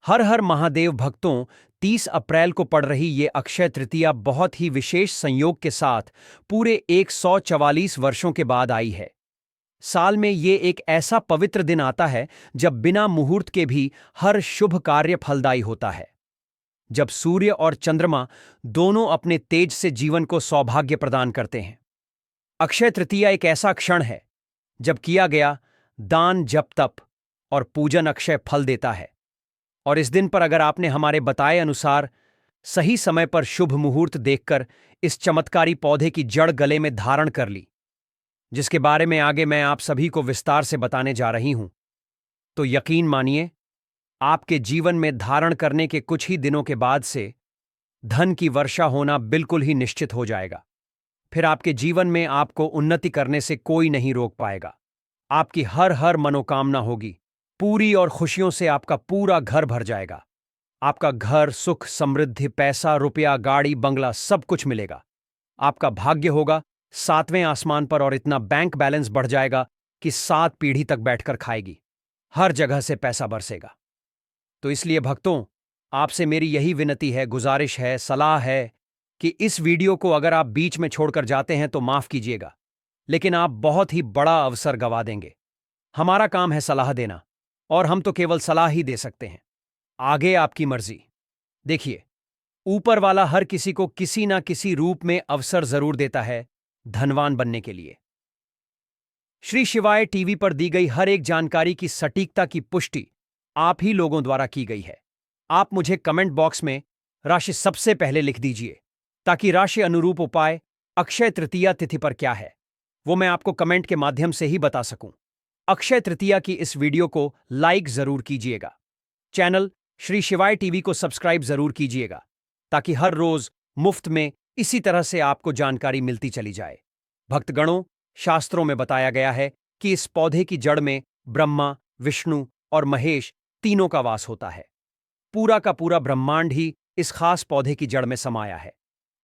हर हर महादेव भक्तों, 30 अप्रैल को पड़ रही ये अक्षय तृतीया बहुत ही विशेष संयोग के साथ पूरे 144 वर्षों के बाद आई है। साल में ये एक ऐसा पवित्र दिन आता है जब बिना मुहूर्त के भी हर शुभ कार्य फलदायी होता है। जब सूर्य और चंद्रमा दोनों अपने तेज से जीवन को सौभाग्य प्रदान करते हैं। अक्षय तृतीया एक ऐसा क्षण है जब किया गया दान, जप, तप और पूजन अक्षय फल देता है। और इस दिन पर अगर आपने हमारे बताए अनुसार सही समय पर शुभ मुहूर्त देखकर इस चमत्कारी पौधे की जड़ गले में धारण कर ली, जिसके बारे में आगे मैं आप सभी को विस्तार से बताने जा रही हूं, तो यकीन मानिए, आपके जीवन में धारण करने के कुछ ही दिनों के बाद से धन की वर्षा होना बिल्कुल ही निश्चित हो जाएगा। फिर आपके जीवन में आपको उन्नति करने से कोई नहीं रोक पाएगा। आपकी हर हर मनोकामना होगी पूरी और खुशियों से आपका पूरा घर भर जाएगा। आपका घर, सुख, समृद्धि, पैसा, रुपया, गाड़ी, बंगला सब कुछ मिलेगा। आपका भाग्य होगा 7वें आसमान पर और इतना बैंक बैलेंस बढ़ जाएगा कि 7 पीढ़ी तक बैठकर खाएगी। हर जगह से पैसा बरसेगा। तो इसलिए भक्तों, आपसे मेरी यही विनती है, गुजारिश है, सलाह है कि इस वीडियो को अगर आप बीच में छोड़कर जाते हैं तो माफ कीजिएगा, लेकिन आप बहुत ही बड़ा अवसर गंवा देंगे। हमारा काम है सलाह देना और हम तो केवल सलाह ही दे सकते हैं। आगे आपकी मर्जी। देखिए, ऊपर वाला हर किसी को किसी ना किसी रूप में अवसर जरूर देता है धनवान बनने के लिए। श्री शिवाय टीवी पर दी गई हर एक जानकारी की सटीकता की पुष्टि आप ही लोगों द्वारा की गई है। आप मुझे कमेंट बॉक्स में राशि सबसे पहले लिख दीजिए, ताकि राशि अनुरूप उपाय अक्षय तृतीया तिथि पर क्या है वो मैं आपको कमेंट के माध्यम से ही बता सकूं। अक्षय तृतीया की इस वीडियो को लाइक जरूर कीजिएगा। चैनल श्री शिवाय टीवी को सब्सक्राइब जरूर कीजिएगा, ताकि हर रोज मुफ्त में इसी तरह से आपको जानकारी मिलती चली जाए। भक्तगणों, शास्त्रों में बताया गया है कि इस पौधे की जड़ में ब्रह्मा, विष्णु और महेश तीनों का वास होता है। पूरा का पूरा ब्रह्मांड ही इस खास पौधे की जड़ में समाया है,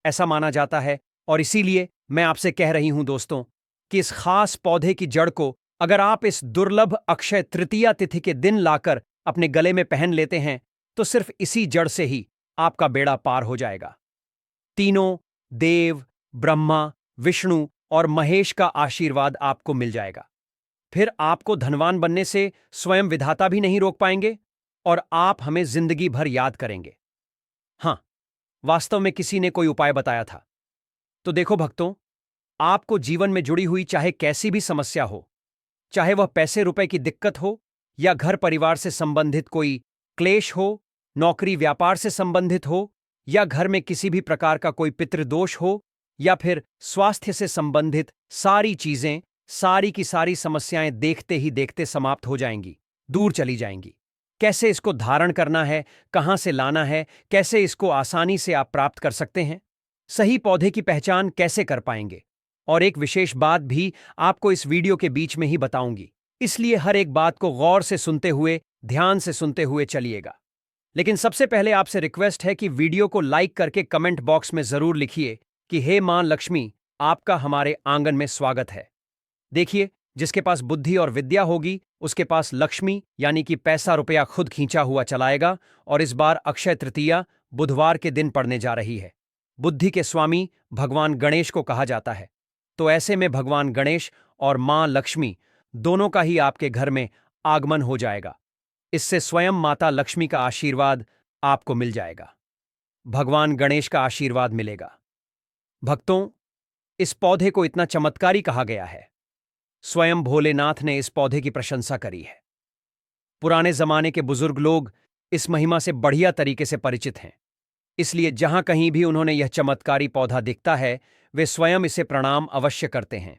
ऐसा माना जाता है। और इसीलिए मैं आपसे कह रही हूं दोस्तों, कि इस खास पौधे की जड़ को अगर आप इस दुर्लभ अक्षय तृतीया तिथि के दिन लाकर अपने गले में पहन लेते हैं, तो सिर्फ इसी जड़ से ही आपका बेड़ा पार हो जाएगा। तीनों देव, ब्रह्मा, विष्णु और महेश का आशीर्वाद आपको मिल जाएगा। फिर आपको धनवान बनने से स्वयं विधाता भी नहीं रोक पाएंगे और आप हमें जिंदगी भर याद करेंगे। हां, वास्तव में किसी ने कोई उपाय बताया था। तो देखो भक्तों, आपको जीवन में जुड़ी हुई चाहे कैसी भी समस्या हो, चाहे वह पैसे रुपए की दिक्कत हो, या घर परिवार से संबंधित कोई क्लेश हो, नौकरी व्यापार से संबंधित हो, या घर में किसी भी प्रकार का कोई पितृदोष हो, या फिर स्वास्थ्य से संबंधित सारी चीजें, सारी की सारी समस्याएं देखते ही देखते समाप्त हो जाएंगी, दूर चली जाएंगी। कैसे इसको धारण करना है, कहां से लाना है, कैसे इसको आसानी से आप प्राप्त कर सकते हैं, सही पौधे की पहचान कैसे कर पाएंगे, और एक विशेष बात भी आपको इस वीडियो के बीच में ही बताऊंगी। इसलिए हर एक बात को गौर से सुनते हुए, ध्यान से सुनते हुए चलिएगा। लेकिन सबसे पहले आपसे रिक्वेस्ट है कि वीडियो को लाइक करके कमेंट बॉक्स में जरूर लिखिए कि हे मां लक्ष्मी, आपका हमारे आंगन में स्वागत है। देखिए, जिसके पास बुद्धि और विद्या होगी उसके पास लक्ष्मी यानी कि पैसा रुपया खुद खींचा हुआ चलाएगा। और इस बार अक्षय तृतीया बुधवार के दिन पड़ने जा रही है। बुद्धि के स्वामी भगवान गणेश को कहा जाता है। तो ऐसे में भगवान गणेश और मां लक्ष्मी दोनों का ही आपके घर में आगमन हो जाएगा। इससे स्वयं माता लक्ष्मी का आशीर्वाद आपको मिल जाएगा। भगवान गणेश का आशीर्वाद मिलेगा। भक्तों, इस पौधे को इतना चमत्कारी कहा गया है। स्वयं भोलेनाथ ने इस पौधे की प्रशंसा करी है। पुराने जमाने के बुजुर्ग लोग इस महिमा से बढ़िया तरीके से परिचित हैं। इसलिए जहां कहीं भी उन्होंने यह चमत्कारी पौधा दिखता है, वे स्वयं इसे प्रणाम अवश्य करते हैं।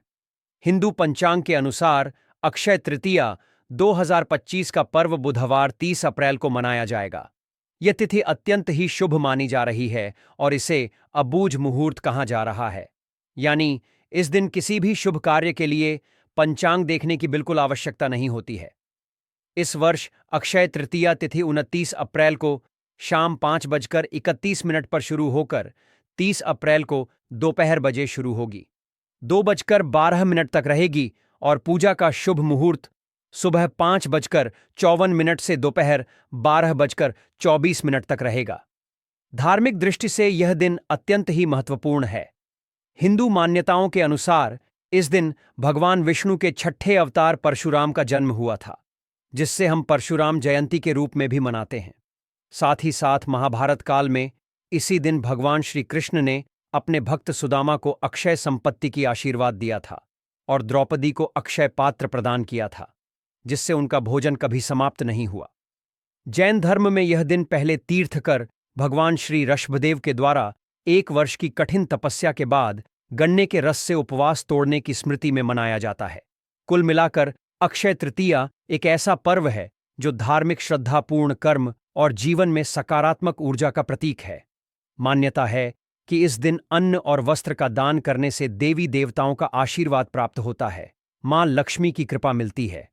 हिंदू पंचांग के अनुसार अक्षय तृतीया 2025 का पर्व बुधवार 30 अप्रैल को मनाया जाएगा। यह तिथि अत्यंत ही शुभ मानी जा रही है और इसे अबूझ मुहूर्त कहा जा रहा है। यानी इस दिन किसी भी शुभ कार्य के लिए पंचांग देखने की बिल्कुल आवश्यकता नहीं होती है। इस वर्ष अक्षय तृतीया तिथि 29 अप्रैल को शाम 5:31 पर शुरू होकर 30 अप्रैल को दोपहर बजे शुरू होगी। 2:12 तक रहेगी और पूजा का शुभ मुहूर्त सुबह 5:54 से दोपहर 12:24 तक रहेगा। धार्मिक दृष्टि से यह दिन अत्यंत ही महत्वपूर्ण है। हिंदू मान्यताओं के अनुसार इस दिन भगवान विष्णु के छठे अवतार परशुराम का जन्म हुआ था, जिससे हम परशुराम जयंती के रूप में भी मनाते हैं। साथ ही साथ महाभारत काल में इसी दिन भगवान श्री कृष्ण ने अपने भक्त सुदामा को अक्षय संपत्ति की आशीर्वाद दिया था और द्रौपदी को अक्षय पात्र प्रदान किया था, जिससे उनका भोजन कभी समाप्त नहीं हुआ। जैन धर्म में यह दिन पहले तीर्थ कर भगवान श्री ऋषभदेव के द्वारा 1 वर्ष की कठिन तपस्या के बाद गन्ने के रस से उपवास तोड़ने की स्मृति में मनाया जाता है। कुल मिलाकर अक्षय तृतीया एक ऐसा पर्व है जो धार्मिक श्रद्धापूर्ण कर्म और जीवन में सकारात्मक ऊर्जा का प्रतीक है। मान्यता है कि इस दिन अन्न और वस्त्र का दान करने से देवी देवताओं का आशीर्वाद प्राप्त होता है, मां लक्ष्मी की कृपा मिलती है।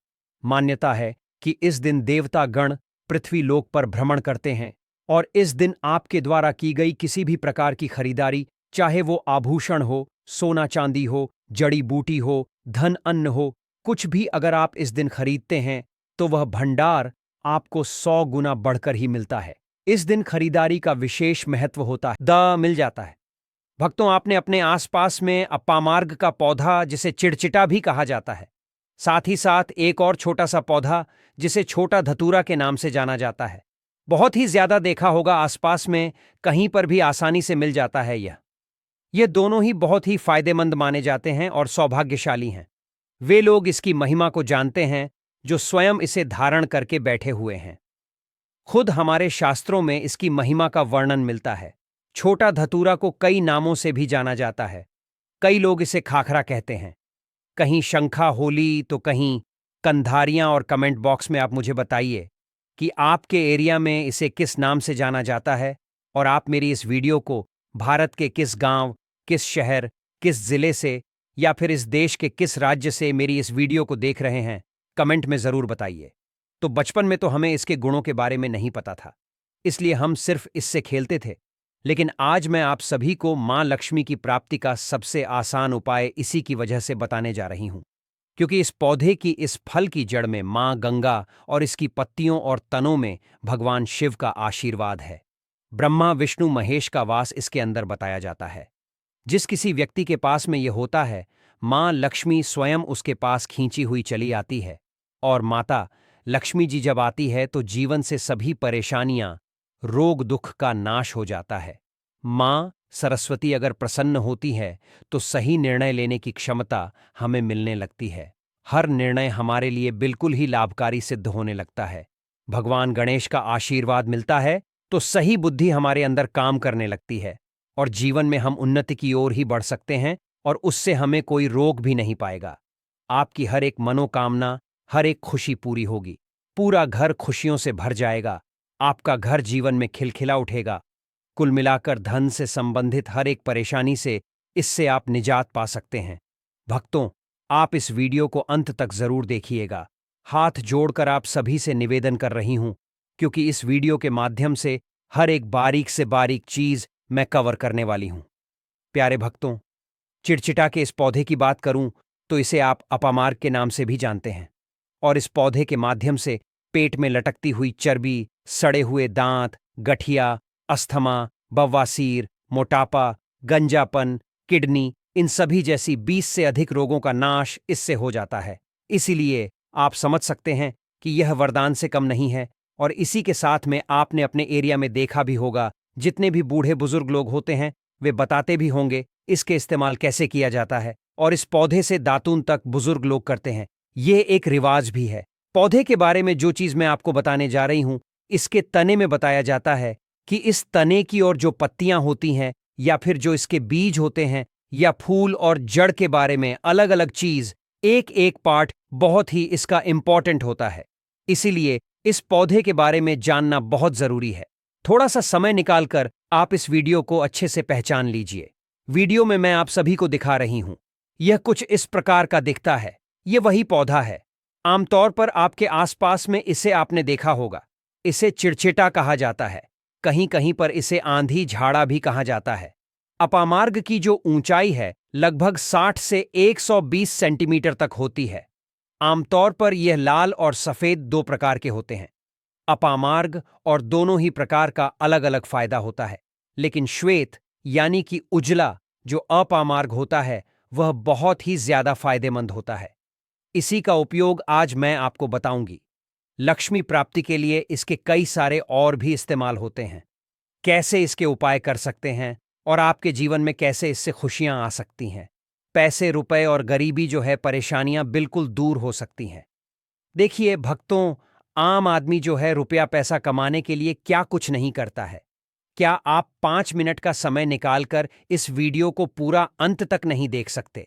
मान्यता है कि इस दिन देवता गण पृथ्वी लोक पर भ्रमण करते हैं और इस दिन आपके द्वारा की गई किसी भी प्रकार की खरीदारी, चाहे वो आभूषण हो, सोना चांदी हो, जड़ी बूटी हो, धन अन्न हो, कुछ भी अगर आप इस दिन खरीदते हैं तो वह भंडार आपको 100 गुना बढ़कर ही मिलता है। इस दिन खरीदारी का विशेष महत्व होता है। मिल जाता है। भक्तों, आपने अपने आसपास में अपामार्ग का पौधा, जिसे चिड़चिटा भी कहा जाता है, साथ ही साथ एक और छोटा सा पौधा जिसे छोटा धतूरा के नाम से जाना जाता है, बहुत ही ज्यादा देखा होगा आसपास में, कहीं पर भी आसानी से मिल जाता है। यह दोनों ही बहुत ही फायदेमंद माने जाते हैं और सौभाग्यशाली हैं। वे लोग इसकी महिमा को जानते हैं जो स्वयं इसे धारण करके बैठे हुए हैं। खुद हमारे शास्त्रों में इसकी महिमा का वर्णन मिलता है। छोटा धतूरा को कई नामों से भी जाना जाता है। कई लोग इसे खाखरा कहते हैं, कहीं शंखा होली, तो कहीं कंधारियां। और कमेंट बॉक्स में आप मुझे बताइए कि आपके एरिया में इसे किस नाम से जाना जाता है और आप मेरी इस वीडियो को भारत के किस गांव, किस शहर, किस जिले से या फिर इस देश के किस राज्य से मेरी इस वीडियो को देख रहे हैं, कमेंट में ज़रूर बताइए। तो बचपन में तो हमें इसके गुणों के बारे में नहीं पता था, इसलिए हम सिर्फ इससे खेलते थे। लेकिन आज मैं आप सभी को मां लक्ष्मी की प्राप्ति का सबसे आसान उपाय इसी की वजह से बताने जा रही हूं, क्योंकि इस पौधे की, इस फल की जड़ में मां गंगा और इसकी पत्तियों और तनों में भगवान शिव का आशीर्वाद है। ब्रह्मा विष्णु महेश का वास इसके अंदर बताया जाता है। जिस किसी व्यक्ति के पास में यह होता है, मां लक्ष्मी स्वयं उसके पास खींची हुई चली आती है, और माता लक्ष्मी जी जब आती है तो जीवन से सभी परेशानियां, रोग दुख का नाश हो जाता है। मां सरस्वती अगर प्रसन्न होती है तो सही निर्णय लेने की क्षमता हमें मिलने लगती है। हर निर्णय हमारे लिए बिल्कुल ही लाभकारी सिद्ध होने लगता है। भगवान गणेश का आशीर्वाद मिलता है तो सही बुद्धि हमारे अंदर काम करने लगती है और जीवन में हम उन्नति की ओर ही बढ़ सकते हैं और उससे हमें कोई रोक भी नहीं पाएगा। आपकी हर एक मनोकामना, हर एक खुशी पूरी होगी। पूरा घर खुशियों से भर जाएगा। आपका घर जीवन में खिलखिला उठेगा। कुल मिलाकर धन से संबंधित हर एक परेशानी से इससे आप निजात पा सकते हैं। भक्तों, आप इस वीडियो को अंत तक जरूर देखिएगा। हाथ जोड़कर आप सभी से निवेदन कर रही हूं, क्योंकि इस वीडियो के माध्यम से हर एक बारीक से बारीक चीज मैं कवर करने वाली हूं। प्यारे भक्तों, चिड़चिटा के इस पौधे की बात करूं तो इसे आप अपामार्ग के नाम से भी जानते हैं, और इस पौधे के माध्यम से पेट में लटकती हुई चर्बी, सड़े हुए दांत, गठिया, अस्थमा, बवासीर, मोटापा, गंजापन, किडनी, इन सभी जैसी 20 से अधिक रोगों का नाश इससे हो जाता है। इसीलिए आप समझ सकते हैं कि यह वरदान से कम नहीं है। और इसी के साथ में आपने अपने एरिया में देखा भी होगा, जितने भी बूढ़े बुजुर्ग लोग होते हैं वे बताते भी होंगे इसके इस्तेमाल कैसे किया जाता है, और इस पौधे से दातून तक बुजुर्ग लोग करते हैं। ये एक रिवाज भी है। पौधे के बारे में जो चीज मैं आपको बताने जा रही हूं, इसके तने में बताया जाता है कि इस तने की और जो पत्तियां होती हैं, या फिर जो इसके बीज होते हैं, या फूल और जड़ के बारे में अलग अलग चीज, एक एक पार्ट बहुत ही इसका इंपॉर्टेंट होता है। इसीलिए इस पौधे के बारे में जानना बहुत जरूरी है। थोड़ा सा समय निकालकर आप इस वीडियो को अच्छे से पहचान लीजिए। वीडियो में मैं आप सभी को दिखा रही हूं, यह कुछ इस प्रकार का दिखता है। यह वही पौधा है। आमतौर पर आपके आसपास में इसे आपने देखा होगा। इसे चिड़चिटा कहा जाता है। कहीं कहीं पर इसे आंधी झाड़ा भी कहा जाता है। अपामार्ग की जो ऊंचाई है लगभग 60 से 120 सेंटीमीटर तक होती है। आमतौर पर यह लाल और सफेद दो प्रकार के होते हैं। अपामार्ग और दोनों ही प्रकार का अलग अलग फायदा होता है, लेकिन श्वेत यानी कि उजला जो अपामार्ग होता है वह बहुत ही ज्यादा फायदेमंद होता है। इसी का उपयोग आज मैं आपको बताऊंगी। लक्ष्मी प्राप्ति के लिए इसके कई सारे और भी इस्तेमाल होते हैं, कैसे इसके उपाय कर सकते हैं और आपके जीवन में कैसे इससे खुशियां आ सकती हैं। पैसे, रुपए और गरीबी जो है परेशानियां बिल्कुल दूर हो सकती हैं। देखिए भक्तों, आम आदमी जो है रुपया पैसा कमाने के लिए क्या कुछ नहीं करता है। क्या आप 5 मिनट का समय निकालकर इस वीडियो को पूरा अंत तक नहीं देख सकते?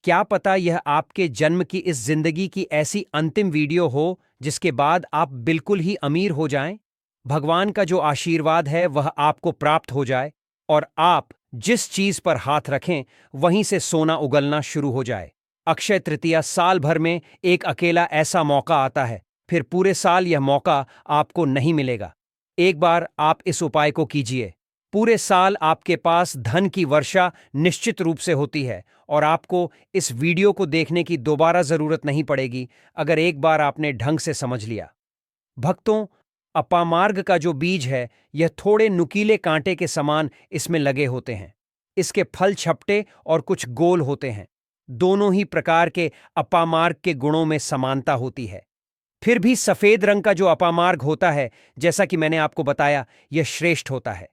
क्या पता यह आपके जन्म की इस जिंदगी की ऐसी अंतिम वीडियो हो जिसके बाद आप बिल्कुल ही अमीर हो जाएं? भगवान का जो आशीर्वाद है वह आपको प्राप्त हो जाए और आप जिस चीज पर हाथ रखें वहीं से सोना उगलना शुरू हो जाए। अक्षय तृतीया साल भर में एक अकेला ऐसा मौका आता है, फिर पूरे साल यह मौका आपको नहीं मिलेगा। एक बार आप इस उपाय को कीजिए, पूरे साल आपके पास धन की वर्षा निश्चित रूप से होती है और आपको इस वीडियो को देखने की दोबारा जरूरत नहीं पड़ेगी अगर एक बार आपने ढंग से समझ लिया। भक्तों, अपामार्ग का जो बीज है यह थोड़े नुकीले कांटे के समान इसमें लगे होते हैं। इसके फल छपटे और कुछ गोल होते हैं। दोनों ही प्रकार के अपामार्ग के गुणों में समानता होती है। फिर भी सफेद रंग का जो अपामार्ग होता है, जैसा कि मैंने आपको बताया, यह श्रेष्ठ होता है।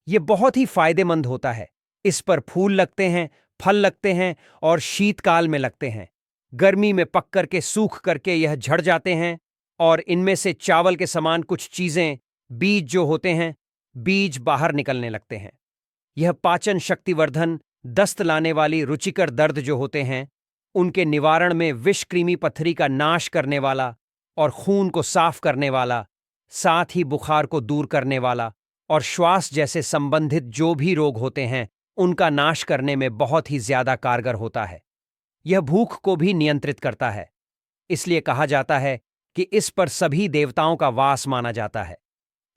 यह बहुत ही फायदेमंद होता है। इस पर फूल लगते हैं, फल लगते हैं और शीतकाल में लगते हैं। गर्मी में पक करके सूख करके यह झड़ जाते हैं और इनमें से चावल के समान कुछ चीजें, बीज जो होते हैं, बीज बाहर निकलने लगते हैं। यह पाचन शक्तिवर्धन, दस्त लाने वाली रुचिकर दर्द जो होते हैं उनके निवारण में, विषकृमि पत्थरी का नाश करने वाला और खून को साफ करने वाला, साथ ही बुखार को दूर करने वाला और श्वास जैसे संबंधित जो भी रोग होते हैं उनका नाश करने में बहुत ही ज्यादा कारगर होता है। यह भूख को भी नियंत्रित करता है। इसलिए कहा जाता है कि इस पर सभी देवताओं का वास माना जाता है।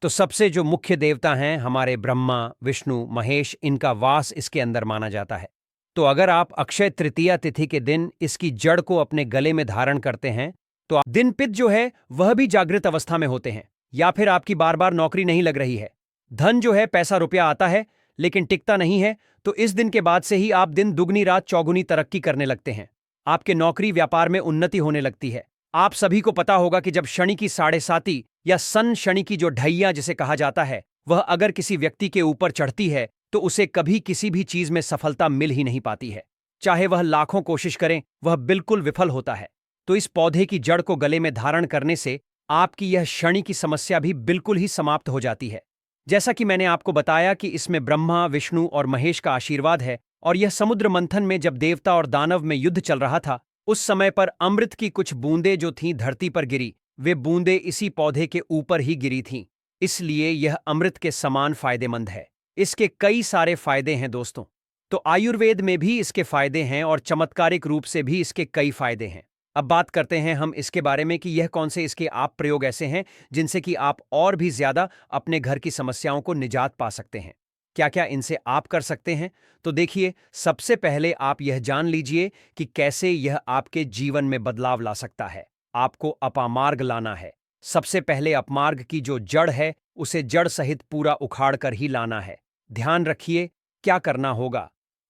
तो सबसे जो मुख्य देवता हैं हमारे ब्रह्मा, विष्णु, महेश, इनका वास इसके अंदर माना जाता है। तो अगर आप अक्षय तृतीया तिथि के दिन इसकी जड़ को अपने गले में धारण करते हैं तो दिन पित जो है वह भी जागृत अवस्था में होते हैं, या फिर आपकी बार बार नौकरी नहीं लग रही है, धन जो है पैसा रुपया आता है लेकिन टिकता नहीं है, तो इस दिन के बाद से ही आप दिन दुगनी रात चौगुनी तरक्की करने लगते हैं। आपके नौकरी व्यापार में उन्नति होने लगती है। आप सभी को पता होगा कि जब शनि की साढ़े साती या सन शनि की जो ढैया जिसे कहा जाता है वह अगर किसी व्यक्ति के ऊपर चढ़ती है तो उसे कभी किसी भी चीज में सफलता मिल ही नहीं पाती है। चाहे वह लाखों कोशिश करें, वह बिल्कुल विफल होता है। तो इस पौधे की जड़ को गले में धारण करने से आपकी यह शनि की समस्या भी बिल्कुल ही समाप्त हो जाती है। जैसा कि मैंने आपको बताया कि इसमें ब्रह्मा, विष्णु और महेश का आशीर्वाद है और यह समुद्र मंथन में जब देवता और दानव में युद्ध चल रहा था उस समय पर अमृत की कुछ बूंदें जो थीं धरती पर गिरी, वे बूंदें इसी पौधे के ऊपर ही गिरी थीं। इसलिए यह अमृत के समान फायदेमंद है। इसके कई सारे फायदे हैं दोस्तों। तो आयुर्वेद में भी इसके फायदे हैं और चमत्कारिक रूप से भी इसके कई फायदे हैं। अब बात करते हैं हम इसके बारे में कि यह कौन से इसके आप प्रयोग ऐसे हैं जिनसे कि आप और भी ज्यादा अपने घर की समस्याओं को निजात पा सकते हैं। क्या क्या इनसे आप कर सकते हैं? तो देखिए, सबसे पहले आप यह जान लीजिए कि कैसे यह आपके जीवन में बदलाव ला सकता है। आपको अपामार्ग लाना है। सबसे पहले अपमार्ग की जो जड़ है उसे जड़ सहित पूरा उखाड़ कर ही लाना है। ध्यान रखिए क्या करना होगा।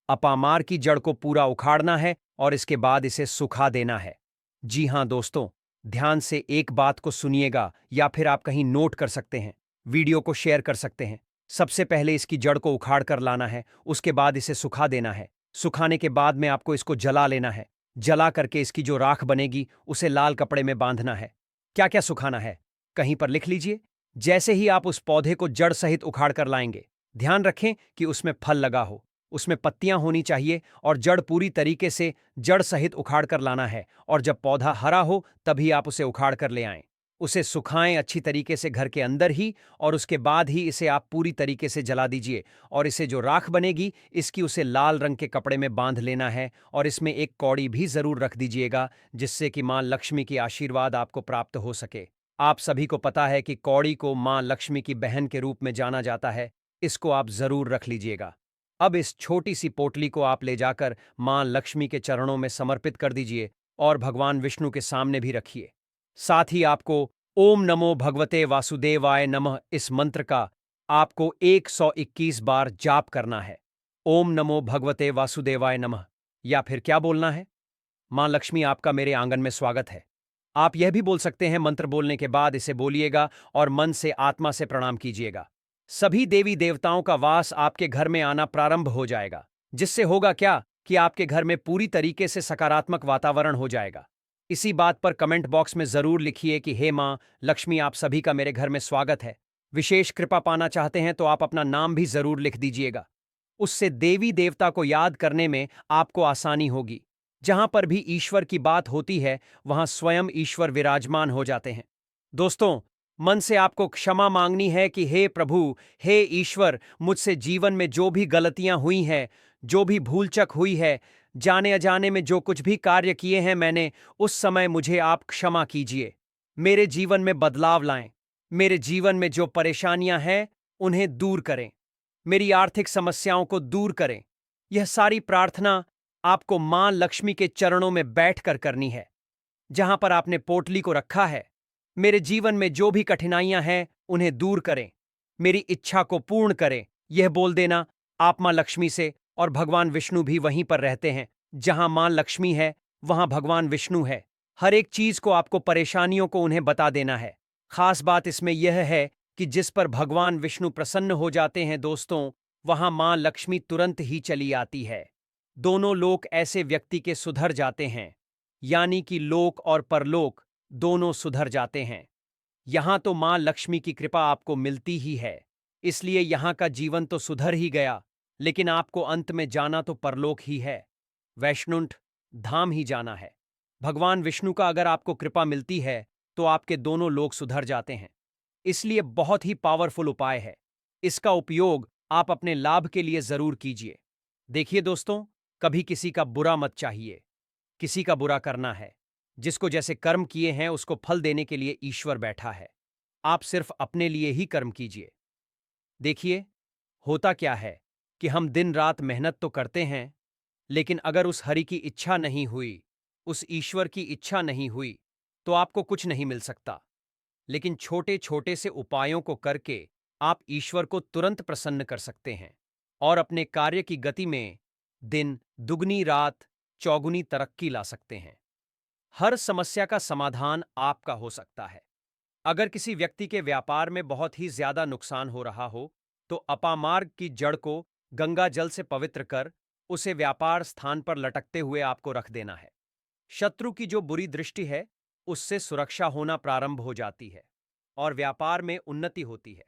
अपामार्ग की जड़ को पूरा उखाड़ना है और इसके बाद इसे सुखा देना है। जी हां दोस्तों, ध्यान से एक बात को सुनिएगा या फिर आप कहीं नोट कर सकते हैं, वीडियो को शेयर कर सकते हैं। सबसे पहले इसकी जड़ को उखाड़ कर लाना है, उसके बाद इसे सुखा देना है। सुखाने के बाद में आपको इसको जला लेना है। जला करके इसकी जो राख बनेगी उसे लाल कपड़े में बांधना है। क्या क्या सुखाना है कहीं पर लिख लीजिए। जैसे ही आप उस पौधे को जड़ सहित उखाड़ कर लाएंगे, ध्यान रखें कि उसमें फल लगा हो, उसमें पत्तियां होनी चाहिए और जड़ पूरी तरीके से जड़ सहित उखाड़ कर लाना है। और जब पौधा हरा हो तभी आप उसे उखाड़ कर ले आएं। उसे सुखाएं अच्छी तरीके से घर के अंदर ही और उसके बाद ही इसे आप पूरी तरीके से जला दीजिए। और इसे जो राख बनेगी इसकी उसे लाल रंग के कपड़े में बांध लेना है और इसमें एक कौड़ी भी जरूर रख दीजिएगा जिससे कि मां लक्ष्मी की आशीर्वाद आपको प्राप्त हो सके। आप सभी को पता है कि कौड़ी को मां लक्ष्मी की बहन के रूप में जाना जाता है। इसको आप जरूर रख लीजिएगा। अब इस छोटी सी पोटली को आप ले जाकर मां लक्ष्मी के चरणों में समर्पित कर दीजिए और भगवान विष्णु के सामने भी रखिए। साथ ही आपको ओम नमो भगवते वासुदेवाय नमः इस मंत्र का आपको 121 बार जाप करना है। ओम नमो भगवते वासुदेवाय नमः। या फिर क्या बोलना है? मां लक्ष्मी आपका मेरे आंगन में स्वागत है। आप यह भी बोल सकते हैं, मंत्र बोलने के बाद इसे बोलिएगा और मन से आत्मा से प्रणाम कीजिएगा। सभी देवी देवताओं का वास आपके घर में आना प्रारंभ हो जाएगा, जिससे होगा क्या कि आपके घर में पूरी तरीके से सकारात्मक वातावरण हो जाएगा। इसी बात पर कमेंट बॉक्स में जरूर लिखिए कि हे मां लक्ष्मी, आप सभी का मेरे घर में स्वागत है। विशेष कृपा पाना चाहते हैं तो आप अपना नाम भी जरूर लिख दीजिएगा। उससे देवी देवता को याद करने में आपको आसानी होगी। जहां पर भी ईश्वर की बात होती है वहां स्वयं ईश्वर विराजमान हो जाते हैं। दोस्तों, मन से आपको क्षमा मांगनी है कि हे प्रभु, हे ईश्वर, मुझसे जीवन में जो भी गलतियां हुई हैं, जो भी भूलचक हुई है, जाने अजाने में जो कुछ भी कार्य किए हैं मैंने, उस समय मुझे आप क्षमा कीजिए। मेरे जीवन में बदलाव लाएं। मेरे जीवन में जो परेशानियां हैं उन्हें दूर करें। मेरी आर्थिक समस्याओं को दूर करें। यह सारी प्रार्थना आपको मां लक्ष्मी के चरणों में बैठकर करनी है, जहां पर आपने पोटली को रखा है। मेरे जीवन में जो भी कठिनाइयां हैं उन्हें दूर करें, मेरी इच्छा को पूर्ण करें। यह बोल देना आप मां लक्ष्मी से। और भगवान विष्णु भी वहीं पर रहते हैं। जहां मां लक्ष्मी है वहां भगवान विष्णु है। हर एक चीज को आपको, परेशानियों को उन्हें बता देना है। खास बात इसमें यह है कि जिस पर भगवान विष्णु प्रसन्न हो जाते हैं दोस्तों, वहां मां लक्ष्मी तुरंत ही चली आती है। दोनों लोक ऐसे व्यक्ति के सुधर जाते हैं, यानी कि लोक और परलोक दोनों सुधर जाते हैं। यहां तो मां लक्ष्मी की कृपा आपको मिलती ही है, इसलिए यहां का जीवन तो सुधर ही गया, लेकिन आपको अंत में जाना तो परलोक ही है, वैष्णुंठ धाम ही जाना है। भगवान विष्णु का अगर आपको कृपा मिलती है तो आपके दोनों लोक सुधर जाते हैं। इसलिए बहुत ही पावरफुल उपाय है। इसका उपयोग आप अपने लाभ के लिए जरूर कीजिए। देखिए दोस्तों, कभी किसी का बुरा मत चाहिए। किसी का बुरा करना है। जिसको जैसे कर्म किए हैं उसको फल देने के लिए ईश्वर बैठा है। आप सिर्फ अपने लिए ही कर्म कीजिए। देखिए, होता क्या है कि हम दिन रात मेहनत तो करते हैं, लेकिन अगर उस हरि की इच्छा नहीं हुई, उस ईश्वर की इच्छा नहीं हुई, तो आपको कुछ नहीं मिल सकता। लेकिन छोटे छोटे से उपायों को करके आप ईश्वर को तुरंत प्रसन्न कर सकते हैं और अपने कार्य की गति में दिन दुगनी रात चौगुनी तरक्की ला सकते हैं। हर समस्या का समाधान आपका हो सकता है। अगर किसी व्यक्ति के व्यापार में बहुत ही ज्यादा नुकसान हो रहा हो, तो अपामार्ग की जड़ को गंगा जल से पवित्र कर उसे व्यापार स्थान पर लटकते हुए आपको रख देना है। शत्रु की जो बुरी दृष्टि है उससे सुरक्षा होना प्रारंभ हो जाती है और व्यापार में उन्नति होती है।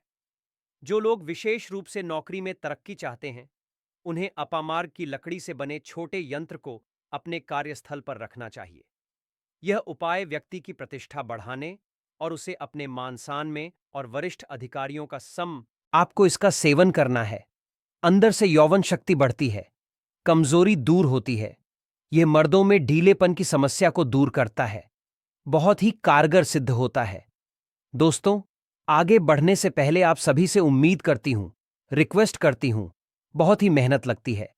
जो लोग विशेष रूप से नौकरी में तरक्की चाहते हैं, उन्हें अपामार्ग की लकड़ी से बने छोटे यंत्र को अपने कार्यस्थल पर रखना चाहिए। यह उपाय व्यक्ति की प्रतिष्ठा बढ़ाने और उसे अपने मान-सम्मान में और वरिष्ठ अधिकारियों का आपको इसका सेवन करना है। अंदर से यौवन शक्ति बढ़ती है, कमजोरी दूर होती है। यह मर्दों में ढीलेपन की समस्या को दूर करता है। बहुत ही कारगर सिद्ध होता है। दोस्तों, आगे बढ़ने से पहले आप सभी से उम्मीद करती हूं, रिक्वेस्ट करती हूं, बहुत ही मेहनत लगती है।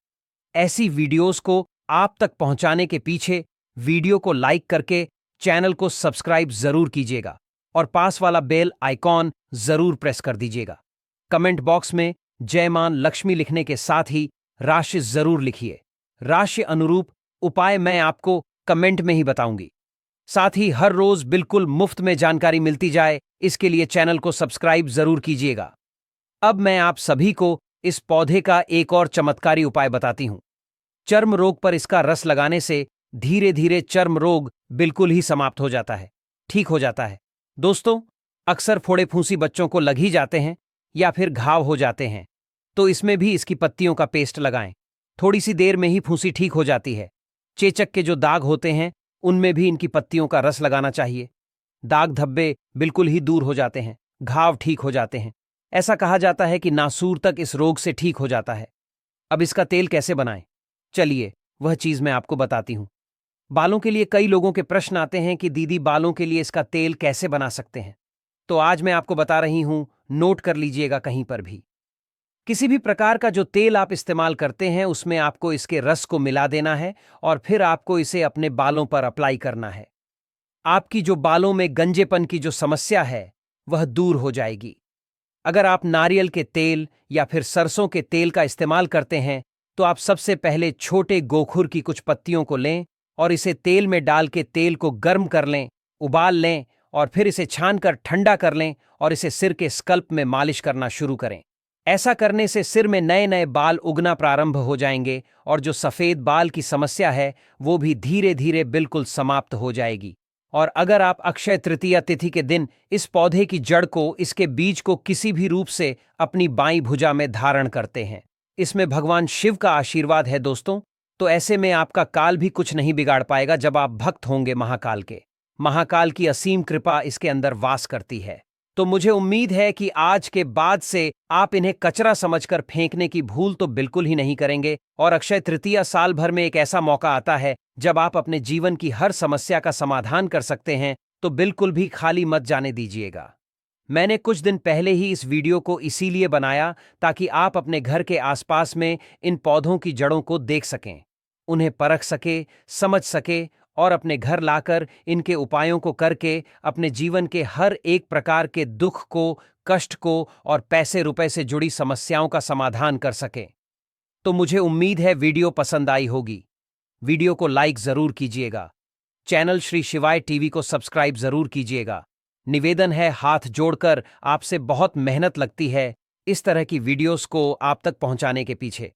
ऐसी वीडियोस को आप तक पहुंचाने के पीछे वीडियो को लाइक करके चैनल को सब्सक्राइब जरूर कीजिएगा और पास वाला बेल आइकॉन जरूर प्रेस कर दीजिएगा। कमेंट बॉक्स में जय मां लक्ष्मी लिखने के साथ ही राशि जरूर लिखिए। राशि अनुरूप उपाय मैं आपको कमेंट में ही बताऊंगी। साथ ही हर रोज बिल्कुल मुफ्त में जानकारी मिलती जाए, इसके लिए चैनल को सब्सक्राइब जरूर कीजिएगा। अब मैं आप सभी को इस पौधे का एक और चमत्कारी उपाय बताती हूं। चर्म रोग पर इसका रस लगाने से धीरे धीरे चर्म रोग बिल्कुल ही समाप्त हो जाता है, ठीक हो जाता है। दोस्तों, अक्सर फोड़े फूंसी बच्चों को लग ही जाते हैं या फिर घाव हो जाते हैं, तो इसमें भी इसकी पत्तियों का पेस्ट लगाएं। थोड़ी सी देर में ही फूंसी ठीक हो जाती है। चेचक के जो दाग होते हैं उनमें भी इनकी पत्तियों का रस लगाना चाहिए। दाग धब्बे बिल्कुल ही दूर हो जाते हैं, घाव ठीक हो जाते हैं। ऐसा कहा जाता है कि नासूर तक इस रोग से ठीक हो जाता है। अब इसका तेल कैसे बनाएं? चलिए, वह चीज मैं आपको बताती हूं। बालों के लिए कई लोगों के प्रश्न आते हैं कि दीदी, बालों के लिए इसका तेल कैसे बना सकते हैं? तो आज मैं आपको बता रही हूं, नोट कर लीजिएगा कहीं पर भी। किसी भी प्रकार का जो तेल आप इस्तेमाल करते हैं उसमें आपको इसके रस को मिला देना है और फिर आपको इसे अपने बालों पर अप्लाई करना है। आपकी जो बालों में गंजेपन की जो समस्या है वह दूर हो जाएगी। अगर आप नारियल के तेल या फिर सरसों के तेल का इस्तेमाल करते हैं तो आप सबसे पहले छोटे गोखुर की कुछ पत्तियों को लें और इसे तेल में डाल के तेल को गर्म कर लें, उबाल लें और फिर इसे छानकर ठंडा कर लें और इसे सिर के स्कल्प में मालिश करना शुरू करें। ऐसा करने से सिर में नए नए बाल उगना प्रारंभ हो जाएंगे और जो सफ़ेद बाल की समस्या है वो भी धीरे धीरे बिल्कुल समाप्त हो जाएगी। और अगर आप अक्षय तृतीया तिथि के दिन इस पौधे की जड़ को, इसके बीज को किसी भी रूप से अपनी बाईं भुजा में धारण करते हैं, इसमें भगवान शिव का आशीर्वाद है दोस्तों, तो ऐसे में आपका काल भी कुछ नहीं बिगाड़ पाएगा जब आप भक्त होंगे महाकाल के। महाकाल की असीम कृपा इसके अंदर वास करती है। तो मुझे उम्मीद है कि आज के बाद से आप इन्हें कचरा समझकर फेंकने की भूल तो बिल्कुल ही नहीं करेंगे। और अक्षय तृतीया साल भर में एक ऐसा मौका आता है जब आप अपने जीवन की हर समस्या का समाधान कर सकते हैं, तो बिल्कुल भी खाली मत जाने दीजिएगा। मैंने कुछ दिन पहले ही इस वीडियो को इसीलिए बनाया ताकि आप अपने घर के आसपास में इन पौधों की जड़ों को देख सकें, उन्हें परख सके, समझ सके और अपने घर लाकर इनके उपायों को करके अपने जीवन के हर एक प्रकार के दुख को, कष्ट को और पैसे रुपए से जुड़ी समस्याओं का समाधान कर सकें। तो मुझे उम्मीद है वीडियो पसंद आई होगी। वीडियो को लाइक जरूर कीजिएगा। चैनल श्री शिवाय टीवी को सब्सक्राइब जरूर कीजिएगा। निवेदन है हाथ जोड़कर, आपसे बहुत मेहनत लगती है इस तरह की वीडियोस को आप तक पहुंचाने के पीछे।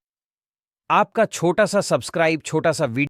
आपका छोटा सा सब्सक्राइब, छोटा सा वीडियो